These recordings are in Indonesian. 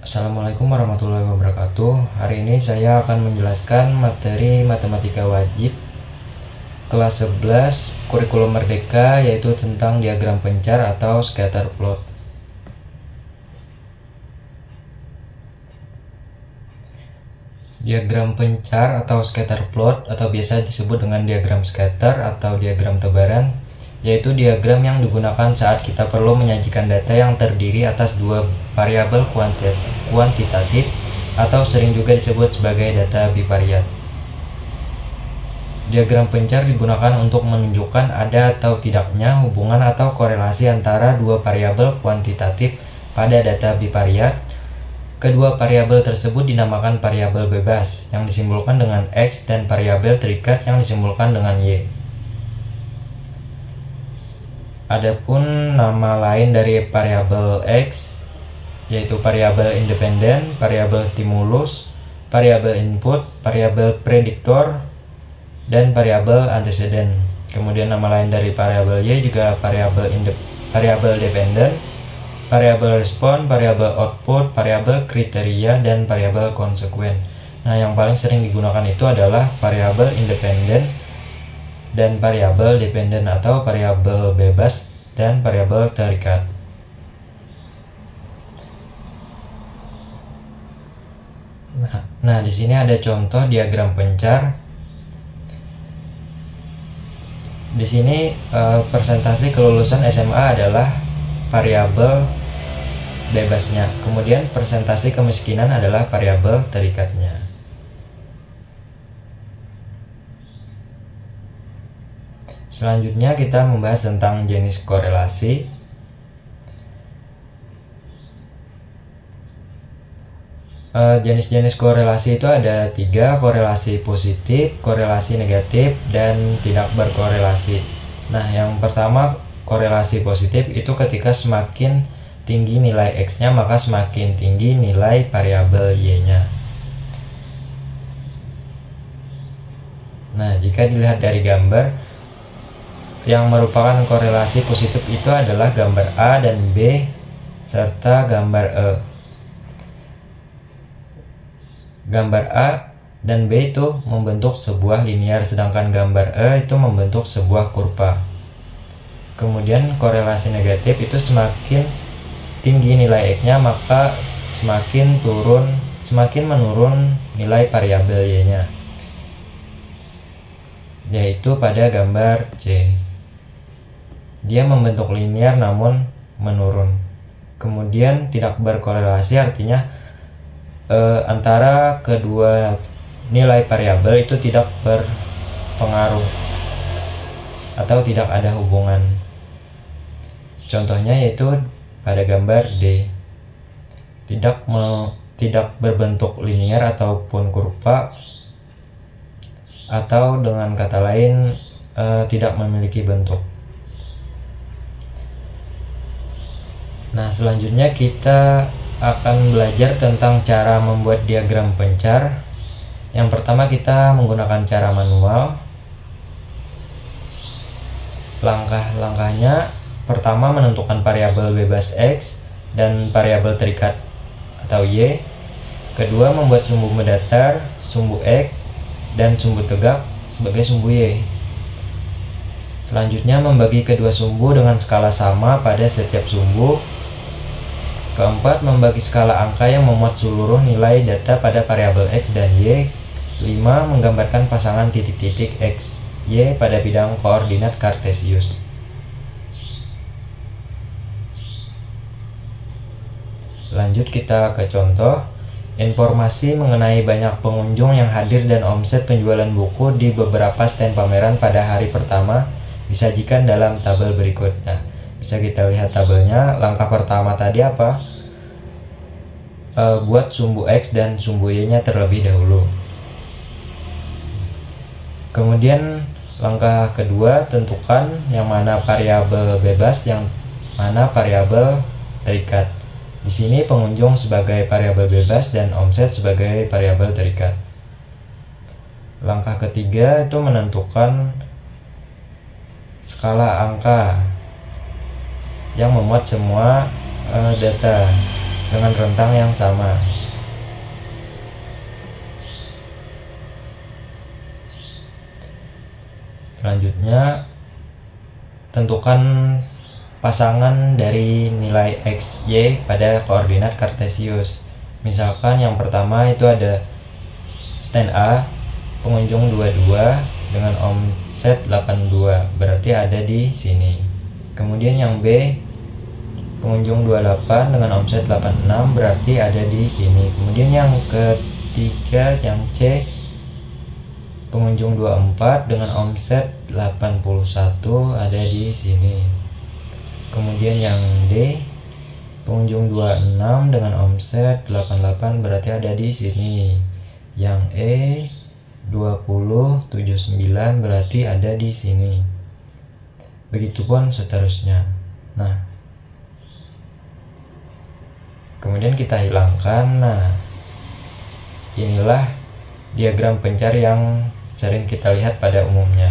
Assalamualaikum warahmatullahi wabarakatuh. Hari ini saya akan menjelaskan materi matematika wajib kelas 11 kurikulum merdeka, yaitu tentang diagram pencar atau scatter plot. Diagram pencar atau scatter plot atau biasa disebut dengan diagram scatter atau diagram tebaran, yaitu diagram yang digunakan saat kita perlu menyajikan data yang terdiri atas dua variabel kuantitatif atau sering juga disebut sebagai data bivariat. Diagram pencar digunakan untuk menunjukkan ada atau tidaknya hubungan atau korelasi antara dua variabel kuantitatif pada data bivariat. Kedua variabel tersebut dinamakan variabel bebas yang disimbolkan dengan X dan variabel terikat yang disimbolkan dengan Y. Adapun nama lain dari variabel X yaitu variabel independen, variabel stimulus, variabel input, variabel prediktor, dan variabel antecedent. Kemudian nama lain dari variabel Y juga variabel dependen, variabel respon, variabel output, variabel kriteria, dan variabel konsekuen. Nah, yang paling sering digunakan itu adalah variabel independen dan variabel dependen atau variabel bebas dan variabel terikat. Nah, di sini ada contoh diagram pencar. Di sini persentase kelulusan SMA adalah variabel bebasnya. Kemudian persentase kemiskinan adalah variabel terikatnya. Selanjutnya kita membahas tentang jenis korelasi. Jenis-jenis korelasi itu ada 3: korelasi positif, korelasi negatif, dan tidak berkorelasi. Nah, yang pertama korelasi positif itu ketika semakin tinggi nilai X-nya maka semakin tinggi nilai variabel Y-nya. Nah, jika dilihat dari gambar, yang merupakan korelasi positif itu adalah gambar A dan B serta gambar E. Gambar A dan B itu membentuk sebuah linear, sedangkan gambar E itu membentuk sebuah kurva. Kemudian korelasi negatif itu semakin tinggi nilai X-nya maka semakin menurun nilai variabel Y-nya, yaitu pada gambar C. Dia membentuk linear namun menurun. Kemudian tidak berkorelasi artinya antara kedua nilai variabel itu tidak berpengaruh atau tidak ada hubungan. Contohnya yaitu pada gambar D, tidak berbentuk linear ataupun kurva, atau dengan kata lain tidak memiliki bentuk. Nah, selanjutnya kita akan belajar tentang cara membuat diagram pencar. Yang pertama kita menggunakan cara manual. Langkah-langkahnya: pertama, menentukan variabel bebas X dan variabel terikat atau Y. Kedua, membuat sumbu mendatar, sumbu X, dan sumbu tegak sebagai sumbu Y. Selanjutnya, membagi kedua sumbu dengan skala sama pada setiap sumbu. Keempat, membagi skala angka yang memuat seluruh nilai data pada variabel X dan Y. 5. Menggambarkan pasangan titik-titik X, Y pada bidang koordinat kartesius. Lanjut kita ke contoh. Informasi mengenai banyak pengunjung yang hadir dan omset penjualan buku di beberapa stand pameran pada hari pertama disajikan dalam tabel berikut. Nah, bisa kita lihat tabelnya. Langkah pertama tadi apa? Buat sumbu X dan sumbu Y-nya terlebih dahulu. Kemudian langkah kedua, tentukan yang mana variabel bebas, yang mana variabel terikat. Di sini pengunjung sebagai variabel bebas dan omset sebagai variabel terikat. Langkah ketiga itu menentukan skala angka yang memuat semua data. dengan rentang yang sama. Selanjutnya, tentukan pasangan dari nilai x, y pada koordinat kartesius. Misalkan yang pertama itu ada stand A, pengunjung 22 dengan omset 82, berarti ada di sini. Kemudian yang B, pengunjung 28 dengan omset 86, berarti ada di sini. Kemudian yang ketiga, yang C, pengunjung 24 dengan omset 81, ada di sini. Kemudian yang D, pengunjung 26 dengan omset 88, berarti ada di sini. Yang E, 20 79, berarti ada di sini. Begitupun seterusnya. Nah, kemudian kita hilangkan. Nah, inilah diagram pencar yang sering kita lihat pada umumnya.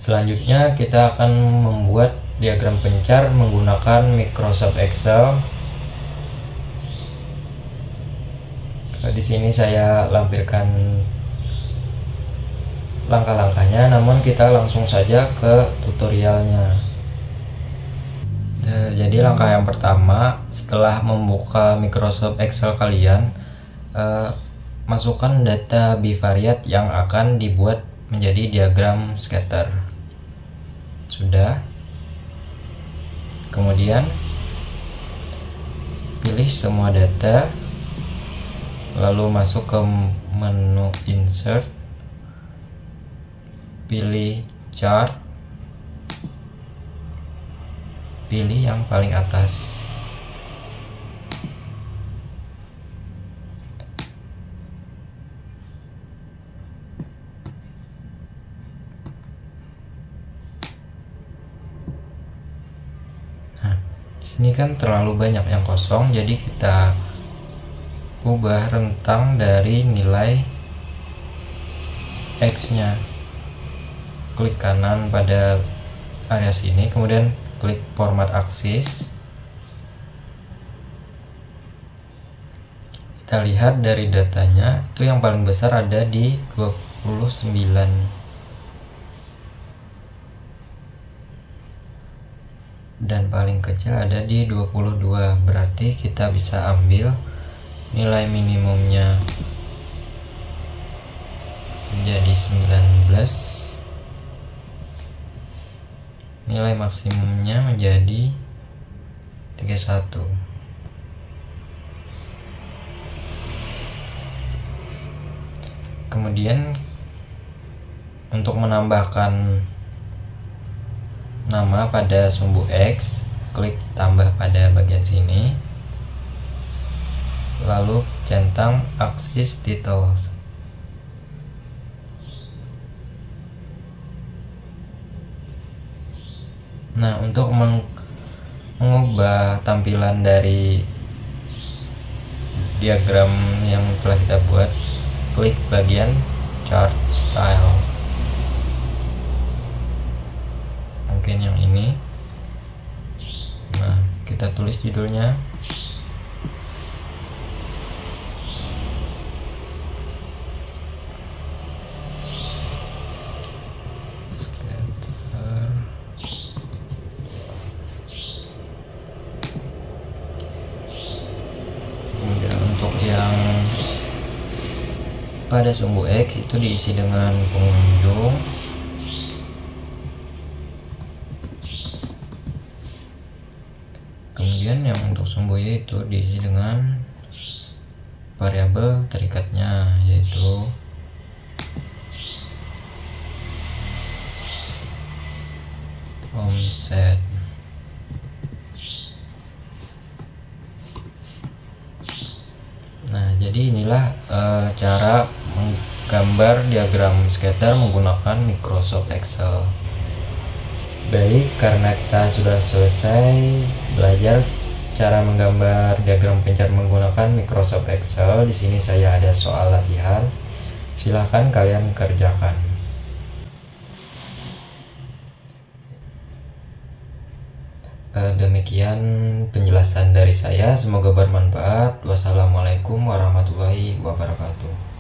Selanjutnya kita akan membuat diagram pencar menggunakan Microsoft Excel. Di sini saya lampirkan langkah-langkahnya, namun kita langsung saja ke tutorialnya. Jadi langkah yang pertama, setelah membuka Microsoft Excel kalian, masukkan data bivariat yang akan dibuat menjadi diagram scatter. Sudah. Kemudian pilih semua data, lalu masuk ke menu insert, pilih chart, pilih yang paling atas. Ini kan terlalu banyak yang kosong, jadi kita ubah rentang dari nilai X nya. Klik kanan pada area sini, kemudian klik format aksis. Kita lihat dari datanya, itu yang paling besar ada di 29 dan paling kecil ada di 22. Berarti kita bisa ambil nilai minimumnya menjadi 19, nilai maksimumnya menjadi 31. Kemudian untuk menambahkan nama pada sumbu X, klik tambah pada bagian sini, lalu centang aksis titles. Nah, untuk mengubah tampilan dari diagram yang telah kita buat, klik bagian chart style. Mungkin yang ini. Nah, kita tulis judulnya. Scatter. Kemudian untuk yang pada sumbu X itu diisi dengan pengunjung. Kemudian yang untuk sumbu Y itu diisi dengan variabel terikatnya, yaitu omset. Nah, jadi inilah cara menggambar diagram scatter menggunakan Microsoft Excel. Baik, karena kita sudah selesai belajar cara menggambar diagram pencar menggunakan Microsoft Excel, di sini saya ada soal latihan. Silahkan kalian kerjakan. Demikian penjelasan dari saya, semoga bermanfaat. Wassalamualaikum warahmatullahi wabarakatuh.